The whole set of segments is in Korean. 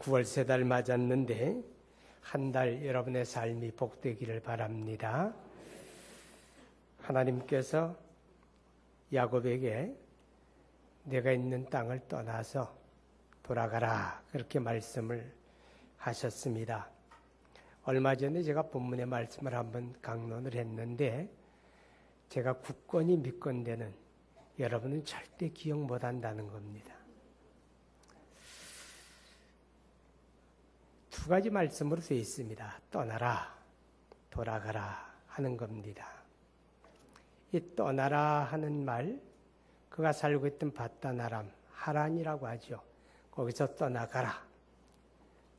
9월 세 달 맞았는데 한 달 여러분의 삶이 복되기를 바랍니다. 하나님께서 야곱에게 내가 있는 땅을 떠나서 돌아가라 그렇게 말씀을 하셨습니다. 얼마 전에 제가 본문의 말씀을 한번 강론을 했는데 제가 굳건히 믿건대는 여러분은 절대 기억 못한다는 겁니다. 두 가지 말씀으로 되어 있습니다. 떠나라, 돌아가라 하는 겁니다. 이 떠나라 하는 말, 그가 살고 있던 바다나람, 하란이라고 하죠. 거기서 떠나가라.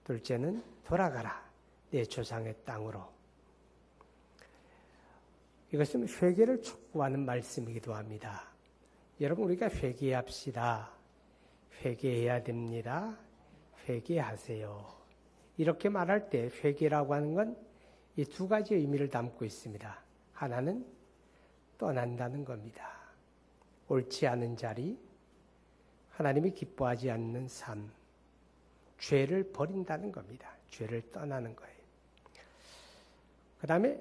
둘째는 돌아가라. 내 조상의 땅으로. 이것은 회개를 촉구하는 말씀이기도 합니다. 여러분, 우리가 회개합시다. 회개해야 됩니다. 회개하세요. 이렇게 말할 때 회개라고 하는 건 이 두 가지 의미를 담고 있습니다. 하나는 떠난다는 겁니다. 옳지 않은 자리, 하나님이 기뻐하지 않는 삶, 죄를 버린다는 겁니다. 죄를 떠나는 거예요. 그 다음에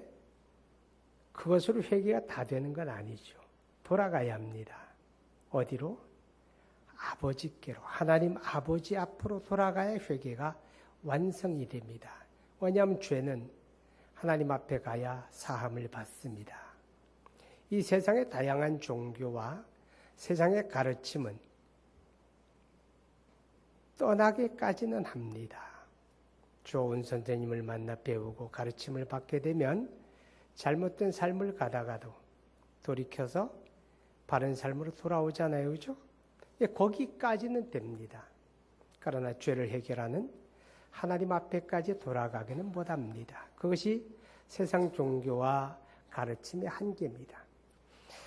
그것으로 회개가 다 되는 건 아니죠. 돌아가야 합니다. 어디로? 아버지께로, 하나님 아버지 앞으로 돌아가야 회개가 완성이 됩니다. 왜냐하면 죄는 하나님 앞에 가야 사함을 받습니다. 이 세상의 다양한 종교와 세상의 가르침은 떠나게까지는 합니다. 좋은 선생님을 만나 배우고 가르침을 받게 되면 잘못된 삶을 가다가도 돌이켜서 바른 삶으로 돌아오잖아요. 그죠? 거기까지는 됩니다. 그러나 죄를 해결하는 하나님 앞에까지 돌아가기는 못합니다. 그것이 세상 종교와 가르침의 한계입니다.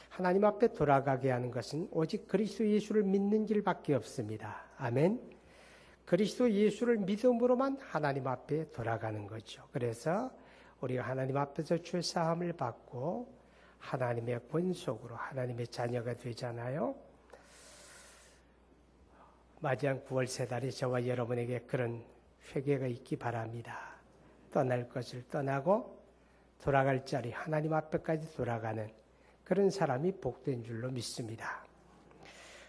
하나님 앞에 돌아가게 하는 것은 오직 그리스도 예수를 믿는 길밖에 없습니다. 아멘. 그리스도 예수를 믿음으로만 하나님 앞에 돌아가는 거죠. 그래서 우리가 하나님 앞에서 죄 사함을 받고 하나님의 권속으로 하나님의 자녀가 되잖아요. 맞이한 9월 세 달이 저와 여러분에게 그런 회개가 있기 바랍니다. 떠날 것을 떠나고 돌아갈 자리 하나님 앞에까지 돌아가는 그런 사람이 복된 줄로 믿습니다.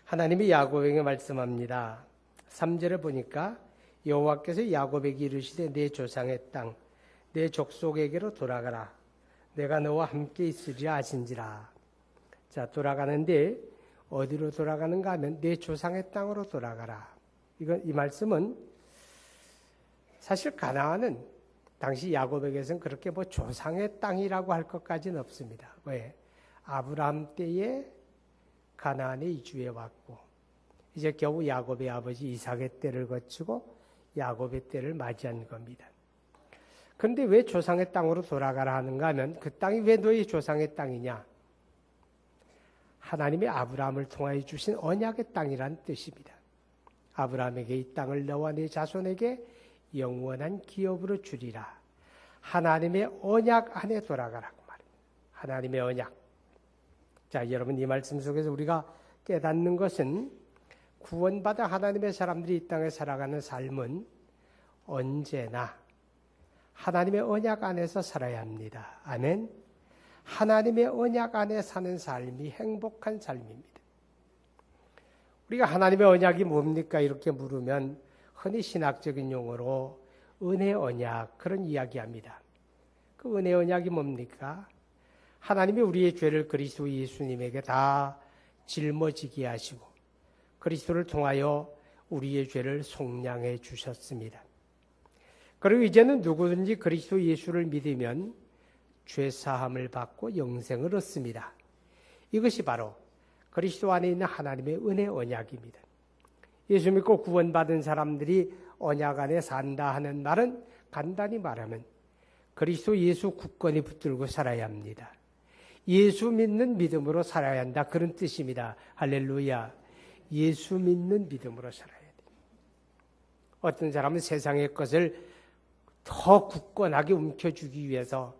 하나님이 야곱에게 말씀합니다. 3절에 보니까 여호와께서 야곱에게 이르시되 내 조상의 땅, 내 족속에게로 돌아가라. 내가 너와 함께 있으리라 하신지라. 자, 돌아가는데 어디로 돌아가는가 하면 내 조상의 땅으로 돌아가라. 이 말씀은 사실 가나안은 당시 야곱에게서는 그렇게 조상의 땅이라고 할 것까지는 없습니다. 왜? 아브라함 때에 가나안에 이주해 왔고 이제 겨우 야곱의 아버지 이삭의 때를 거치고 야곱의 때를 맞이한 겁니다. 그런데 왜 조상의 땅으로 돌아가라 하는가 하면 그 땅이 왜 너희 조상의 땅이냐? 하나님의 아브라함을 통하여 주신 언약의 땅이란 뜻입니다. 아브라함에게 이 땅을 너와 네 자손에게 영원한 기업으로 주리라. 하나님의 언약 안에 돌아가라고 말입니다. 하나님의 언약. 자, 여러분 이 말씀 속에서 우리가 깨닫는 것은 구원받아 하나님의 사람들이 이 땅에 살아가는 삶은 언제나 하나님의 언약 안에서 살아야 합니다. 아멘. 하나님의 언약 안에 사는 삶이 행복한 삶입니다. 우리가 하나님의 언약이 뭡니까? 이렇게 물으면 흔히 신학적인 용어로 은혜 언약 그런 이야기합니다. 그 은혜 언약이 뭡니까? 하나님이 우리의 죄를 그리스도 예수님에게 다 짊어지게 하시고 그리스도를 통하여 우리의 죄를 속량해 주셨습니다. 그리고 이제는 누구든지 그리스도 예수를 믿으면 죄 사함을 받고 영생을 얻습니다. 이것이 바로 그리스도 안에 있는 하나님의 은혜 언약입니다. 예수 믿고 구원받은 사람들이 언약 안에 산다 하는 말은 간단히 말하면 그리스도 예수 굳건히 붙들고 살아야 합니다. 예수 믿는 믿음으로 살아야 한다. 그런 뜻입니다. 할렐루야. 예수 믿는 믿음으로 살아야 됩니다. 어떤 사람은 세상의 것을 더 굳건하게 움켜쥐기 위해서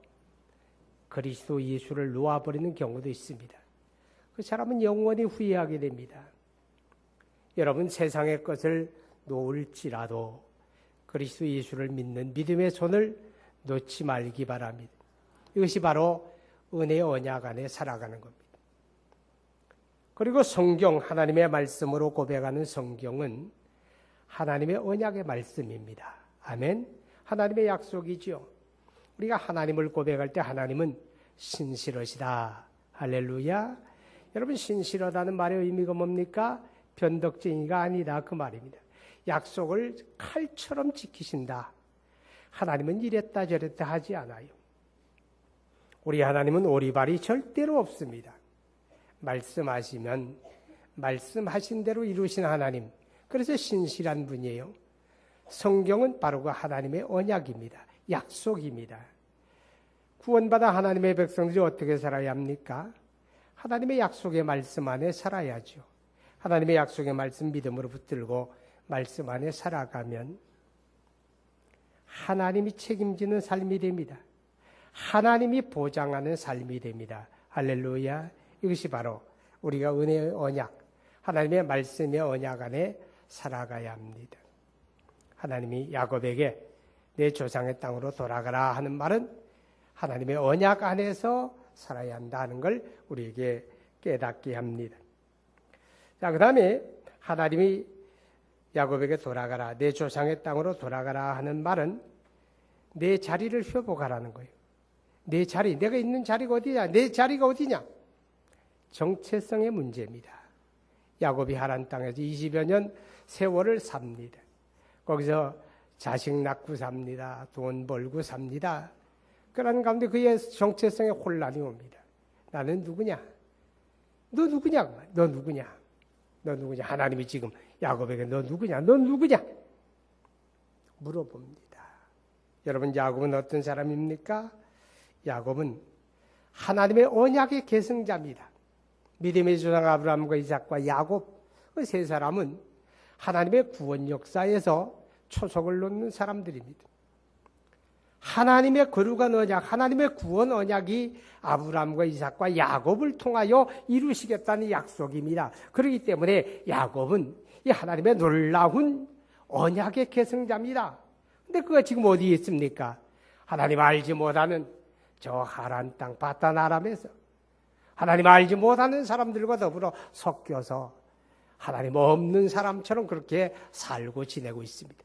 그리스도 예수를 놓아버리는 경우도 있습니다. 그 사람은 영원히 후회하게 됩니다. 여러분 세상의 것을 놓을지라도 그리스도 예수를 믿는 믿음의 손을 놓지 말기 바랍니다. 이것이 바로 은혜의 언약 안에 살아가는 겁니다. 그리고 성경, 하나님의 말씀으로 고백하는 성경은 하나님의 언약의 말씀입니다. 아멘. 하나님의 약속이지요. 우리가 하나님을 고백할 때 하나님은 신실하시다. 할렐루야. 여러분, 신실하다는 말의 의미가 뭡니까? 변덕쟁이가 아니다, 그 말입니다. 약속을 칼처럼 지키신다. 하나님은 이랬다 저랬다 하지 않아요. 우리 하나님은 오리발이 절대로 없습니다. 말씀하시면 말씀하신 대로 이루신 하나님, 그래서 신실한 분이에요. 성경은 바로 그 하나님의 언약입니다. 약속입니다. 구원받아 하나님의 백성들이 어떻게 살아야 합니까? 하나님의 약속의 말씀 안에 살아야죠. 하나님의 약속의 말씀 믿음으로 붙들고 말씀 안에 살아가면 하나님이 책임지는 삶이 됩니다. 하나님이 보장하는 삶이 됩니다. 할렐루야. 이것이 바로 우리가 은혜의 언약, 하나님의 말씀의 언약 안에 살아가야 합니다. 하나님이 야곱에게 내 조상의 땅으로 돌아가라 하는 말은 하나님의 언약 안에서 살아야 한다는 걸 우리에게 깨닫게 합니다. 자, 그 다음에 하나님이 야곱에게 돌아가라, 내 조상의 땅으로 돌아가라 하는 말은 내 자리를 회복하라는 거예요. 내 자리, 내가 있는 자리가 어디냐? 내 자리가 어디냐? 정체성의 문제입니다. 야곱이 하란 땅에서 20여 년 세월을 삽니다. 거기서 자식 낳고 삽니다. 돈 벌고 삽니다. 그런 가운데 그의 정체성에 혼란이 옵니다. 나는 누구냐? 너 누구냐? 너 누구냐? 너 누구냐? 하나님이 지금 야곱에게 너 누구냐? 너 누구냐? 물어봅니다. 여러분, 야곱은 어떤 사람입니까? 야곱은 하나님의 언약의 계승자입니다. 믿음의 조상 아브라함과 이삭과 야곱, 그 세 사람은 하나님의 구원 역사에서 초석을 놓는 사람들입니다. 하나님의 거룩한 언약, 하나님의 구원 언약이 아브라함과 이삭과 야곱을 통하여 이루시겠다는 약속입니다. 그렇기 때문에 야곱은 이 하나님의 놀라운 언약의 계승자입니다. 근데 그가 지금 어디에 있습니까? 하나님 알지 못하는 저 하란 땅 바단 아람에서 하나님 알지 못하는 사람들과 더불어 섞여서 하나님 없는 사람처럼 그렇게 살고 지내고 있습니다.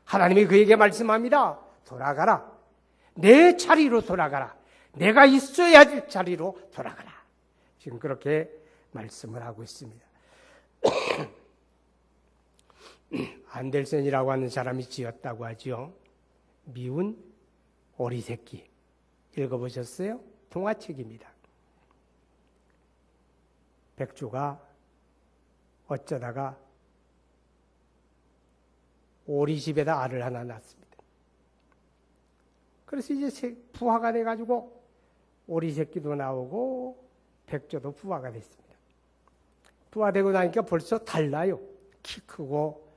하나님이 그에게 말씀합니다. 돌아가라. 내 자리로 돌아가라. 내가 있어야 할 자리로 돌아가라. 지금 그렇게 말씀을 하고 있습니다. 안델센이라고 하는 사람이 지었다고 하죠. 미운 오리 새끼. 읽어보셨어요? 동화책입니다. 백조가 어쩌다가 오리집에다 알을 하나 낳습니다. 그래서 이제 부화가 돼가지고 오리 새끼도 나오고 백조도 부화가 됐습니다. 부화되고 나니까 벌써 달라요. 키 크고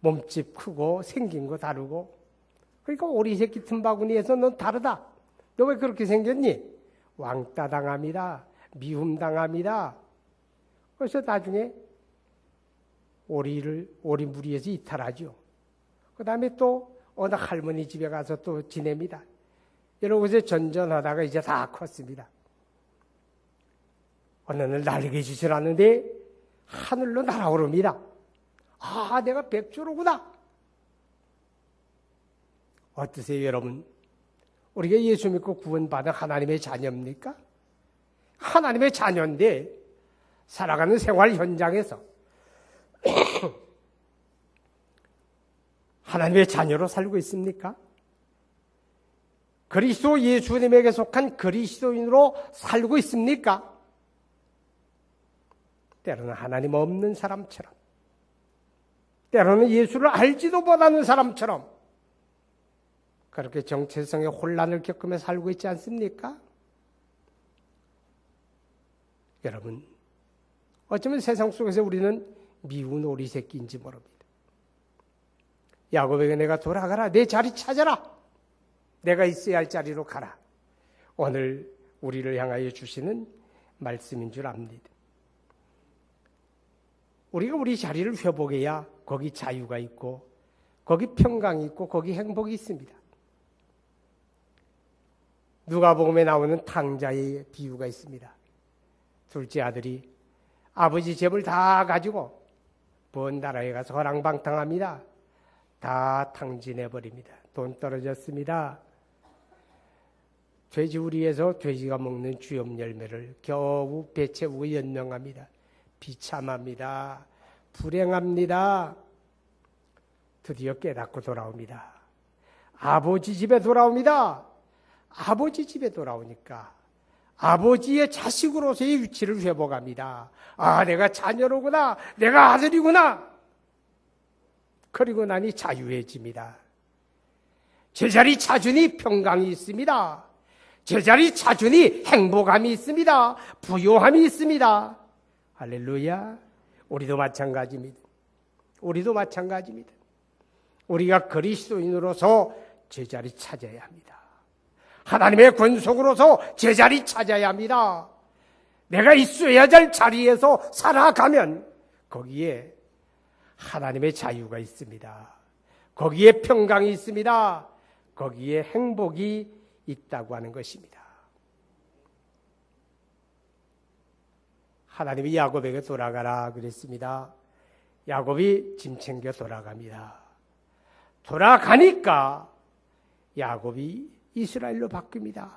몸집 크고 생긴 거 다르고. 그러니까 오리 새끼 틈바구니에서 넌 다르다. 너 왜 그렇게 생겼니? 왕따 당합니다. 미움 당합니다. 그래서 나중에 오리 무리에서 이탈하죠. 그 다음에 또 어느 할머니 집에 가서 또 지냅니다. 여러 곳에 전전하다가 이제 다 컸습니다. 어느 날 날개 짓을 하는데 하늘로 날아오릅니다. 아, 내가 백조로구나. 어떠세요, 여러분? 우리가 예수 믿고 구원받은 하나님의 자녀입니까? 하나님의 자녀인데 살아가는 생활 현장에서 하나님의 자녀로 살고 있습니까? 그리스도 예수님에게 속한 그리스도인으로 살고 있습니까? 때로는 하나님 없는 사람처럼, 때로는 예수를 알지도 못하는 사람처럼 그렇게 정체성의 혼란을 겪으며 살고 있지 않습니까? 여러분, 어쩌면 세상 속에서 우리는 미운 오리 새끼인지 모릅니다. 야곱에게 내가 돌아가라. 내 자리 찾아라. 내가 있어야 할 자리로 가라. 오늘 우리를 향하여 주시는 말씀인 줄 압니다. 우리가 우리 자리를 회복해야 거기 자유가 있고 거기 평강이 있고 거기 행복이 있습니다. 누가복음에 나오는 탕자의 비유가 있습니다. 둘째 아들이 아버지 재물 다 가지고 먼 나라에 가서 허랑방탕합니다. 다 탕진해버립니다. 돈 떨어졌습니다. 돼지우리에서 돼지가 먹는 주염 열매를 겨우 배 채우고 연명합니다. 비참합니다. 불행합니다. 드디어 깨닫고 돌아옵니다. 아버지 집에 돌아옵니다. 아버지 집에 돌아오니까 아버지의 자식으로서의 위치를 회복합니다. 아, 내가 자녀로구나. 내가 아들이구나. 그리고 나니 자유해집니다. 제자리 찾으니 평강이 있습니다. 제자리 찾으니 행복함이 있습니다. 부요함이 있습니다. 할렐루야. 우리도 마찬가지입니다. 우리도 마찬가지입니다. 우리가 그리스도인으로서 제자리 찾아야 합니다. 하나님의 권속으로서 제자리 찾아야 합니다. 내가 있어야 할 자리에서 살아가면 거기에 하나님의 자유가 있습니다. 거기에 평강이 있습니다. 거기에 행복이 있다고 하는 것입니다. 하나님이 야곱에게 돌아가라 그랬습니다. 야곱이 짐 챙겨 돌아갑니다. 돌아가니까 야곱이 이스라엘로 바뀝니다.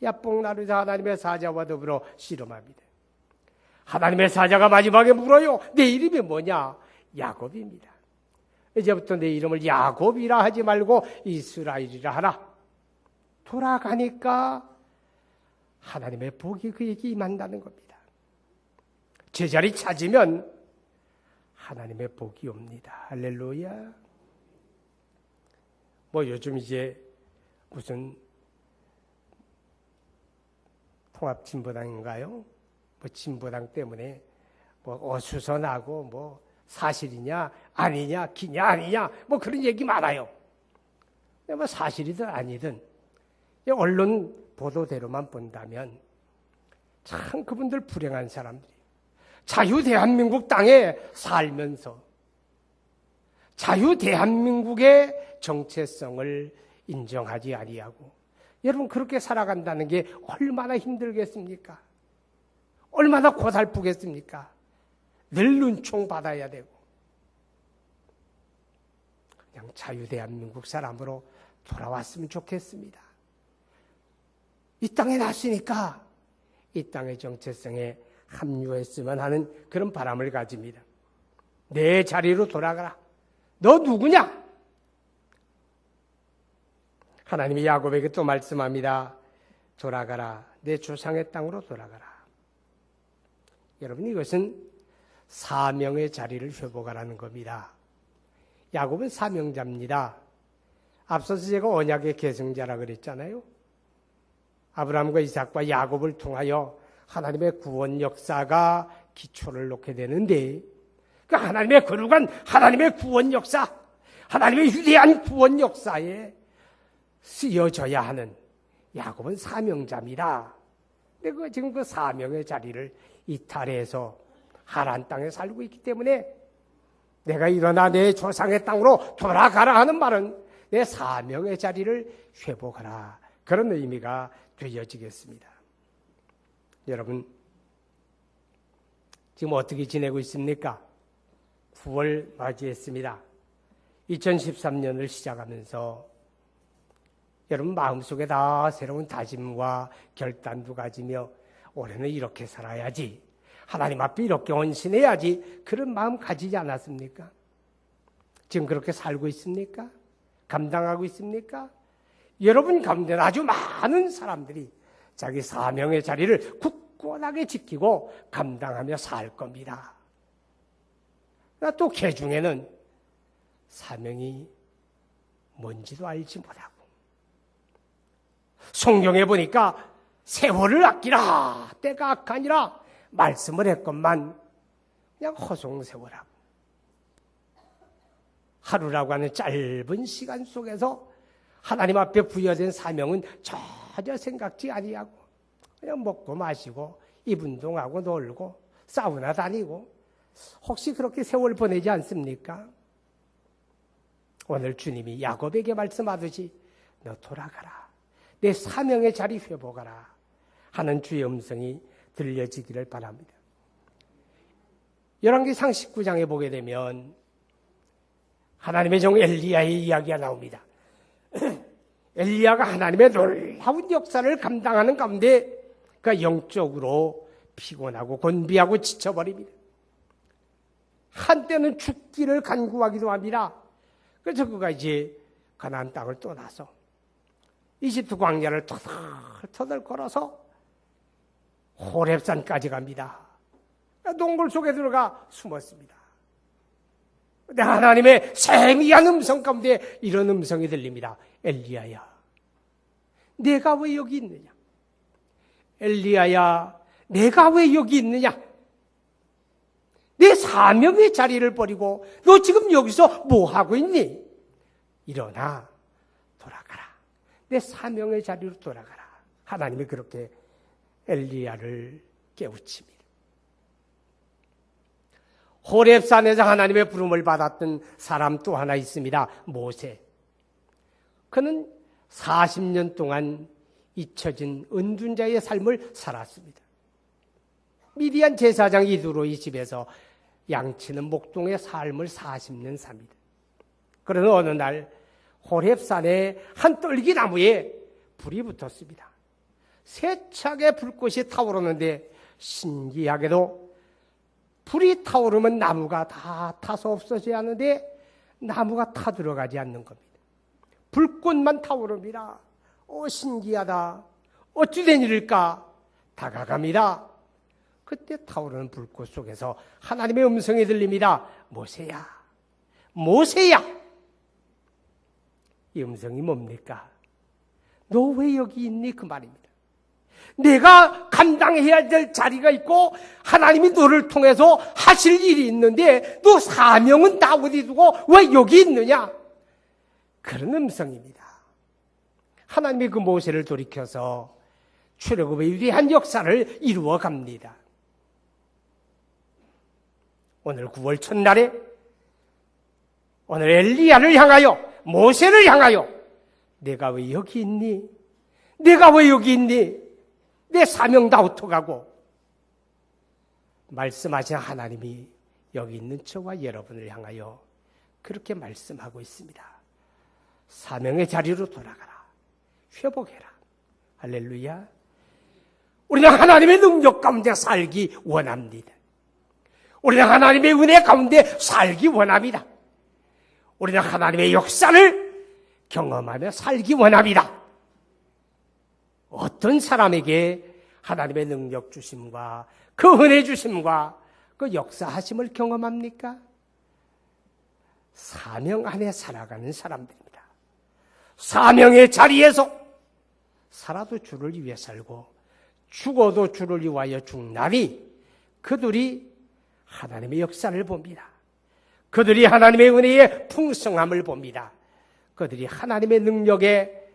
야뽕나루에서 하나님의 사자와 더불어 씨름합니다. 하나님의 사자가 마지막에 물어요. 내 이름이 뭐냐? 야곱입니다. 이제부터 내 이름을 야곱이라 하지 말고 이스라엘이라 하라. 돌아가니까 하나님의 복이 그에게 임한다는 겁니다. 제자리 찾으면 하나님의 복이 옵니다. 할렐루야. 요즘 이제 무슨 통합진보당인가요? 진보당 때문에 어수선하고 사실이냐 아니냐 기냐 아니냐 그런 얘기 많아요. 사실이든 아니든 언론 보도대로만 본다면 참 그분들 불행한 사람들이 자유대한민국 땅에 살면서 자유대한민국의 정체성을 인정하지 아니하고 여러분 그렇게 살아간다는 게 얼마나 힘들겠습니까? 얼마나 고달프겠습니까? 늘 눈총 받아야 되고 그냥 자유대한민국 사람으로 돌아왔으면 좋겠습니다. 이 땅에 났으니까 이 땅의 정체성에 합류했으면 하는 그런 바람을 가집니다. 내 자리로 돌아가라. 너 누구냐? 하나님이 야곱에게 또 말씀합니다. 돌아가라. 내 조상의 땅으로 돌아가라. 여러분 이것은 사명의 자리를 회복하라는 겁니다. 야곱은 사명자입니다. 앞서서 제가 언약의 계승자라 그랬잖아요. 아브라함과 이삭과 야곱을 통하여 하나님의 구원 역사가 기초를 놓게 되는데 그 하나님의 거룩한 하나님의 구원 역사, 하나님의 위대한 구원 역사에 쓰여져야 하는 야곱은 사명자입니다. 근데 지금 그 사명의 자리를 이탈해서 하란 땅에 살고 있기 때문에 내가 일어나 내 조상의 땅으로 돌아가라 하는 말은 내 사명의 자리를 회복하라. 그런 의미가 되어지겠습니다. 여러분, 지금 어떻게 지내고 있습니까? 9월 맞이했습니다. 2013년을 시작하면서 여러분 마음속에 다 새로운 다짐과 결단도 가지며 올해는 이렇게 살아야지, 하나님 앞에 이렇게 헌신해야지, 그런 마음 가지지 않았습니까? 지금 그렇게 살고 있습니까? 감당하고 있습니까? 여러분 가운데는 아주 많은 사람들이 자기 사명의 자리를 굳건하게 지키고 감당하며 살 겁니다. 또 개 중에는 사명이 뭔지도 알지 못하고, 성경에 보니까 세월을 아끼라, 때가 악하니라 말씀을 했건만 그냥 허송세월하고 하루라고 하는 짧은 시간 속에서 하나님 앞에 부여된 사명은 전혀 생각지 아니하고 그냥 먹고 마시고 입 운동하고 놀고 사우나 다니고, 혹시 그렇게 세월 보내지 않습니까? 오늘 주님이 야곱에게 말씀하듯이 너 돌아가라. 내 사명의 자리 회복하라 하는 주의 음성이 들려지기를 바랍니다. 열왕기상 19장에 보게 되면 하나님의 종 엘리야의 이야기가 나옵니다. 엘리야가 하나님의 놀라운 역사를 감당하는 가운데 그가 영적으로 피곤하고 곤비하고 지쳐버립니다. 한때는 죽기를 간구하기도 합니다. 그래서 그가 이제 가나안 땅을 떠나서 이집트 광야를 터덜터덜 걸어서 호렙산까지 갑니다. 동굴 속에 들어가 숨었습니다. 근데 하나님의 세미한 음성 가운데 이런 음성이 들립니다. 엘리야야, 내가 왜 여기 있느냐? 엘리야야, 내가 왜 여기 있느냐? 내 사명의 자리를 버리고 너 지금 여기서 뭐 하고 있니? 일어나, 돌아가라. 내 사명의 자리로 돌아가라. 하나님이 그렇게 엘리야를 깨우칩니다. 호렙산에서 하나님의 부름을 받았던 사람 또 하나 있습니다. 모세. 그는 40년 동안 잊혀진 은둔자의 삶을 살았습니다. 미디안 제사장 이두로의 집에서 양치는 목동의 삶을 40년 삽니다. 그러나 어느 날 호렙산의 한 떨기나무에 불이 붙었습니다. 세차게 불꽃이 타오르는데 신기하게도 불이 타오르면 나무가 다 타서 없어져야 하는데 나무가 타들어가지 않는 겁니다. 불꽃만 타오릅니다. 신기하다. 어찌 된 일일까? 다가갑니다. 그때 타오르는 불꽃 속에서 하나님의 음성이 들립니다. 모세야, 모세야. 이 음성이 뭡니까? 너 왜 여기 있니? 그 말입니다. 내가 감당해야 될 자리가 있고 하나님이 너를 통해서 하실 일이 있는데 너 사명은 다 어디 두고 왜 여기 있느냐? 그런 음성입니다. 하나님이 그 모세를 돌이켜서 출애굽의 위대한 역사를 이루어 갑니다. 오늘 9월 첫날에 오늘 엘리야를 향하여 모세를 향하여 내가 왜 여기 있니? 내가 왜 여기 있니? 내 사명 다 어떡하고? 말씀하신 하나님이 여기 있는 저와 여러분을 향하여 그렇게 말씀하고 있습니다. 사명의 자리로 돌아가라. 회복해라. 할렐루야. 우리는 하나님의 능력 가운데 살기 원합니다. 우리는 하나님의 은혜 가운데 살기 원합니다. 우리는 하나님의 역사를 경험하며 살기 원합니다. 어떤 사람에게 하나님의 능력 주심과 그 은혜 주심과 그 역사하심을 경험합니까? 사명 안에 살아가는 사람들입니다. 사명의 자리에서 살아도 주를 위해 살고 죽어도 주를 위하여 죽나니 그들이 하나님의 역사를 봅니다. 그들이 하나님의 은혜의 풍성함을 봅니다. 그들이 하나님의 능력의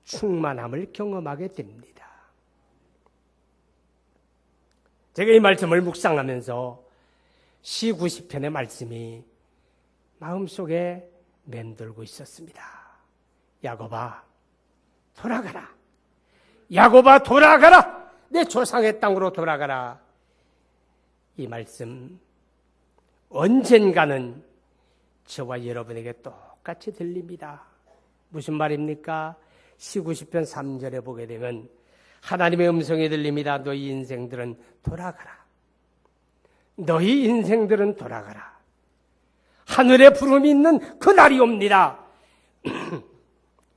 충만함을 경험하게 됩니다. 제가 이 말씀을 묵상하면서 시 90편의 말씀이 마음속에 맴돌고 있었습니다. 야곱아, 돌아가라. 야곱아, 돌아가라. 내 조상의 땅으로 돌아가라. 이 말씀 언젠가는 저와 여러분에게 똑같이 들립니다. 무슨 말입니까? 시 90편 3절에 보게 되면 하나님의 음성이 들립니다. 너희 인생들은 돌아가라. 너희 인생들은 돌아가라. 하늘에 부름이 있는 그날이 옵니다.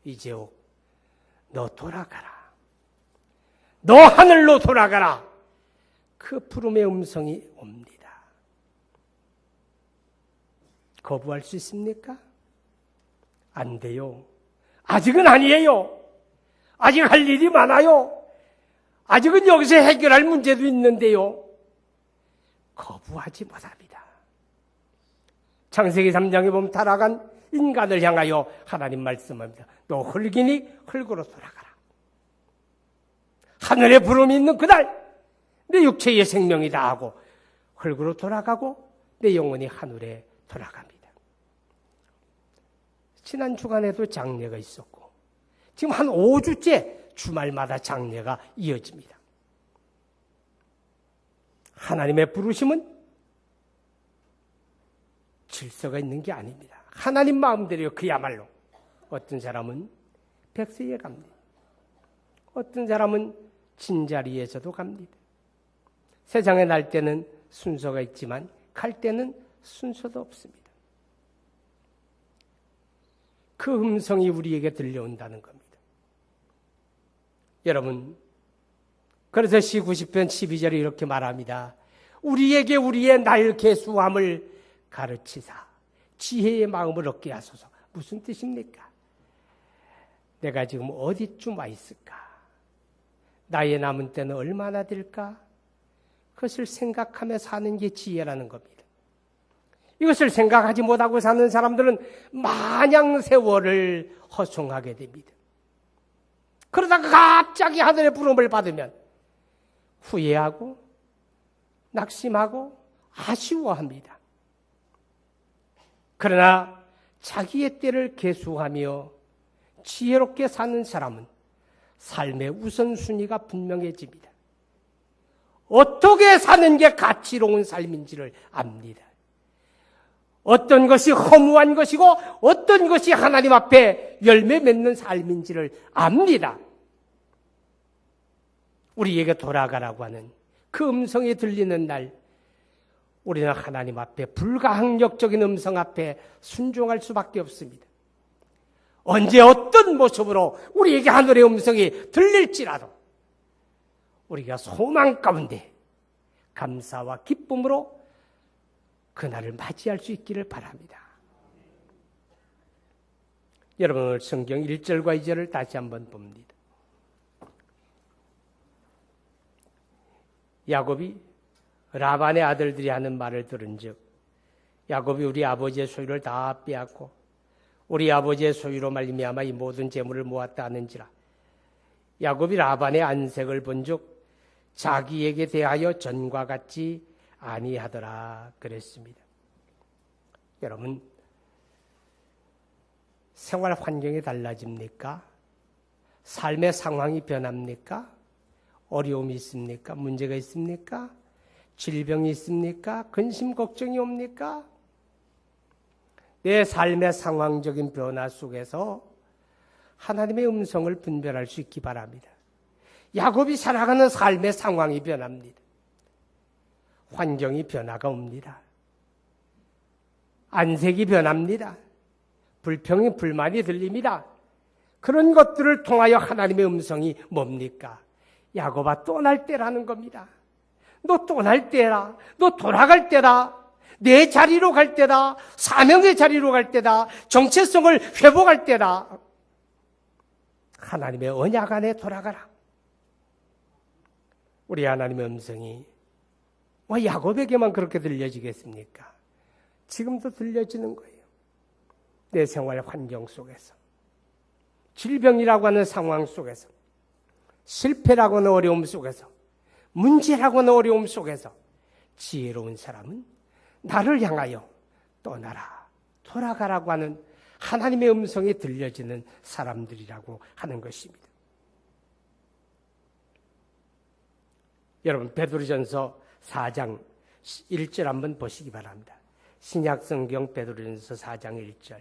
이제옥, 너 돌아가라. 너 하늘로 돌아가라. 그 부름의 음성이 옵니다. 거부할 수 있습니까? 안 돼요. 아직은 아니에요. 아직 할 일이 많아요. 아직은 여기서 해결할 문제도 있는데요. 거부하지 못합니다. 창세기 3장에 보면 타락한 인간을 향하여 하나님 말씀합니다. 너 흙이니 흙으로 돌아가라. 하늘에 부름이 있는 그날 내 육체의 생명이 다하고 흙으로 돌아가고 내 영혼이 하늘에 돌아갑니다. 지난 주간에도 장례가 있었고 지금 한 5주째 주말마다 장례가 이어집니다. 하나님의 부르심은 질서가 있는 게 아닙니다. 하나님 마음대로 그야말로 어떤 사람은 백세에 갑니다. 어떤 사람은 진자리에서도 갑니다. 세상에 날 때는 순서가 있지만 갈 때는 순서도 없습니다. 그 음성이 우리에게 들려온다는 겁니다. 여러분, 그래서 시 90편 12절에 이렇게 말합니다. 우리에게 우리의 날 계수함을 가르치사 지혜의 마음을 얻게 하소서. 무슨 뜻입니까? 내가 지금 어디쯤 와 있을까? 나의 남은 때는 얼마나 될까? 그것을 생각하며 사는 게 지혜라는 겁니다. 이것을 생각하지 못하고 사는 사람들은 마냥 세월을 허송하게 됩니다. 그러다가 갑자기 하늘의 부름을 받으면 후회하고 낙심하고 아쉬워합니다. 그러나 자기의 때를 계수하며 지혜롭게 사는 사람은 삶의 우선순위가 분명해집니다. 어떻게 사는 게 가치로운 삶인지를 압니다. 어떤 것이 허무한 것이고 어떤 것이 하나님 앞에 열매 맺는 삶인지를 압니다. 우리에게 돌아가라고 하는 그 음성이 들리는 날 우리는 하나님 앞에 불가항력적인 음성 앞에 순종할 수밖에 없습니다. 언제 어떤 모습으로 우리에게 하늘의 음성이 들릴지라도 우리가 소망 가운데 감사와 기쁨으로 그날을 맞이할 수 있기를 바랍니다. 여러분 오늘 성경 1절과 2절을 다시 한번 봅니다. 야곱이 라반의 아들들이 하는 말을 들은즉 야곱이 우리 아버지의 소유를 다 빼앗고 우리 아버지의 소유로 말미암아 이 모든 재물을 모았다 하는지라. 야곱이 라반의 안색을 본즉 자기에게 대하여 전과 같지 아니하더라 그랬습니다. 여러분, 생활 환경이 달라집니까? 삶의 상황이 변합니까? 어려움이 있습니까? 문제가 있습니까? 질병이 있습니까? 근심 걱정이 옵니까? 내 삶의 상황적인 변화 속에서 하나님의 음성을 분별할 수 있기 바랍니다. 야곱이 살아가는 삶의 상황이 변합니다. 환경이 변화가 옵니다. 안색이 변합니다. 불평이 불만이 들립니다. 그런 것들을 통하여 하나님의 음성이 뭡니까? 야곱아 떠날 때라는 겁니다. 너 떠날 때라. 너 돌아갈 때라. 내 자리로 갈 때다. 사명의 자리로 갈 때다. 정체성을 회복할 때다. 하나님의 언약 안에 돌아가라. 우리 하나님의 음성이 왜 야곱에게만 그렇게 들려지겠습니까? 지금도 들려지는 거예요. 내 생활 환경 속에서, 질병이라고 하는 상황 속에서, 실패라고 하는 어려움 속에서, 문제라고 하는 어려움 속에서 지혜로운 사람은 나를 향하여 떠나라, 돌아가라고 하는 하나님의 음성이 들려지는 사람들이라고 하는 것입니다. 여러분 베드로전서 4장 1절 한번 보시기 바랍니다. 신약성경 베드로전서 4장 1절.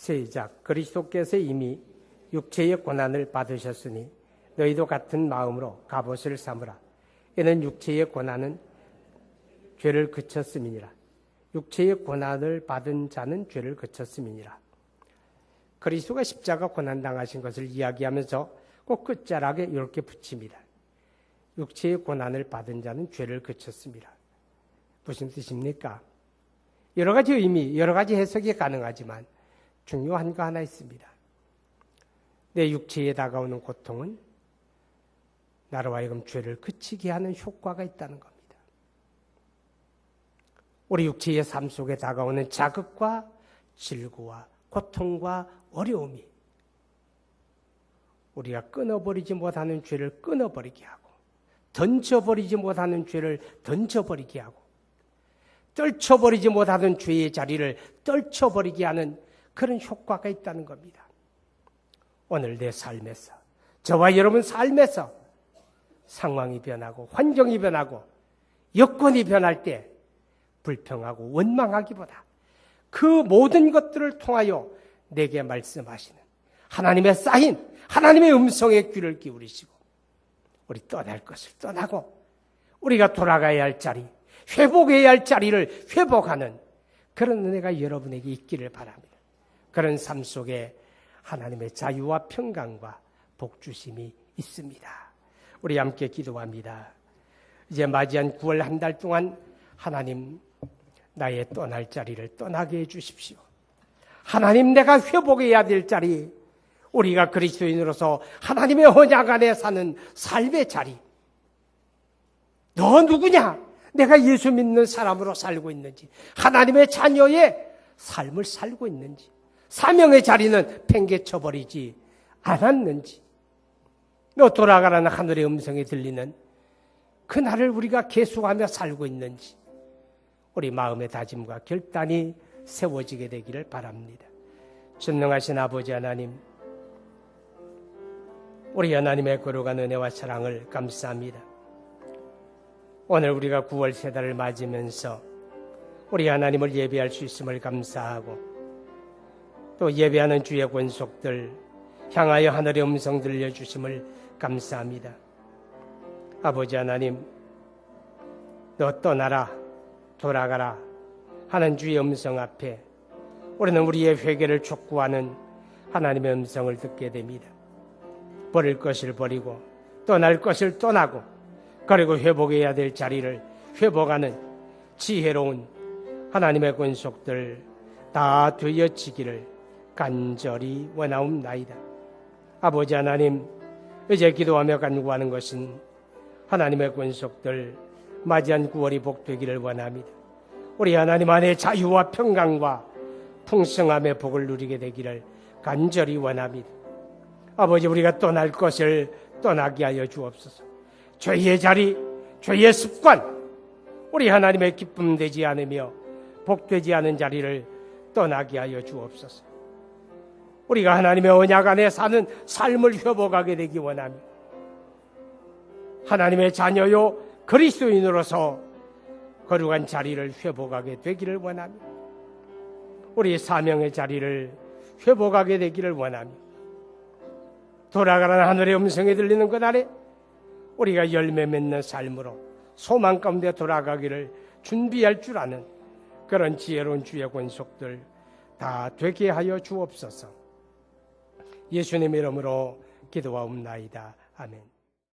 시작. 그리스도께서 이미 육체의 고난을 받으셨으니 너희도 같은 마음으로 갑옷을 삼으라. 이는 육체의 고난은 죄를 그쳤음이니라. 육체의 고난을 받은 자는 죄를 그쳤음이니라. 그리스도가 십자가 고난당하신 것을 이야기하면서 꼭 끝자락에 이렇게 붙입니다. 육체의 고난을 받은 자는 죄를 그쳤습니다. 무슨 뜻입니까? 여러 가지 의미, 여러 가지 해석이 가능하지만 중요한 거 하나 있습니다. 내 육체에 다가오는 고통은 나로 하여금 죄를 그치게 하는 효과가 있다는 겁니다. 우리 육체의 삶 속에 다가오는 자극과 질고와 고통과 어려움이 우리가 끊어버리지 못하는 죄를 끊어버리게 하고, 던져버리지 못하는 죄를 던져버리게 하고, 떨쳐버리지 못하던 죄의 자리를 떨쳐버리게 하는 그런 효과가 있다는 겁니다. 오늘 내 삶에서, 저와 여러분 삶에서 상황이 변하고 환경이 변하고 여건이 변할 때 불평하고 원망하기보다 그 모든 것들을 통하여 내게 말씀하시는 하나님의 사인, 하나님의 음성에 귀를 기울이시고 우리 떠날 것을 떠나고 우리가 돌아가야 할 자리, 회복해야 할 자리를 회복하는 그런 은혜가 여러분에게 있기를 바랍니다. 그런 삶 속에 하나님의 자유와 평강과 복주심이 있습니다. 우리 함께 기도합니다. 이제 맞이한 9월 한 달 동안 하나님 나의 떠날 자리를 떠나게 해주십시오. 하나님 내가 회복해야 될 자리, 우리가 그리스도인으로서 하나님의 언약 안에 사는 삶의 자리. 너 누구냐? 내가 예수 믿는 사람으로 살고 있는지, 하나님의 자녀의 삶을 살고 있는지, 사명의 자리는 팽개쳐버리지 않았는지, 너 돌아가라는 하늘의 음성이 들리는 그날을 우리가 계속하며 살고 있는지 우리 마음의 다짐과 결단이 세워지게 되기를 바랍니다. 전능하신 아버지 하나님, 우리 하나님의 거룩한 은혜와 사랑을 감사합니다. 오늘 우리가 9월 세 달을 맞으면서 우리 하나님을 예배할 수 있음을 감사하고 또 예배하는 주의 권속들 향하여 하늘의 음성 들려주심을 감사합니다. 아버지 하나님, 너 떠나라, 돌아가라 하는 주의 음성 앞에 우리는 우리의 회개를 촉구하는 하나님의 음성을 듣게 됩니다. 버릴 것을 버리고 떠날 것을 떠나고 그리고 회복해야 될 자리를 회복하는 지혜로운 하나님의 권속들 다 되어지기를 간절히 원하옵나이다. 아버지 하나님, 이제 기도하며 간구하는 것은 하나님의 권속들 맞이한 9월이 복되기를 원합니다. 우리 하나님 안에 자유와 평강과 풍성함의 복을 누리게 되기를 간절히 원합니다. 아버지, 우리가 떠날 것을 떠나게 하여 주옵소서. 죄의 자리, 죄의 습관, 우리 하나님의 기쁨 되지 않으며 복되지 않은 자리를 떠나게 하여 주옵소서. 우리가 하나님의 언약 안에 사는 삶을 회복하게 되기 원합니다. 하나님의 자녀요 그리스도인으로서 거룩한 자리를 회복하게 되기를 원합니다. 우리 사명의 자리를 회복하게 되기를 원합니다. 돌아가는 하늘의 음성이 들리는 그날에 우리가 열매 맺는 삶으로 소망 가운데 돌아가기를 준비할 줄 아는 그런 지혜로운 주의 권속들 다 되게 하여 주옵소서. 예수님 이름으로 기도하옵나이다. 아멘.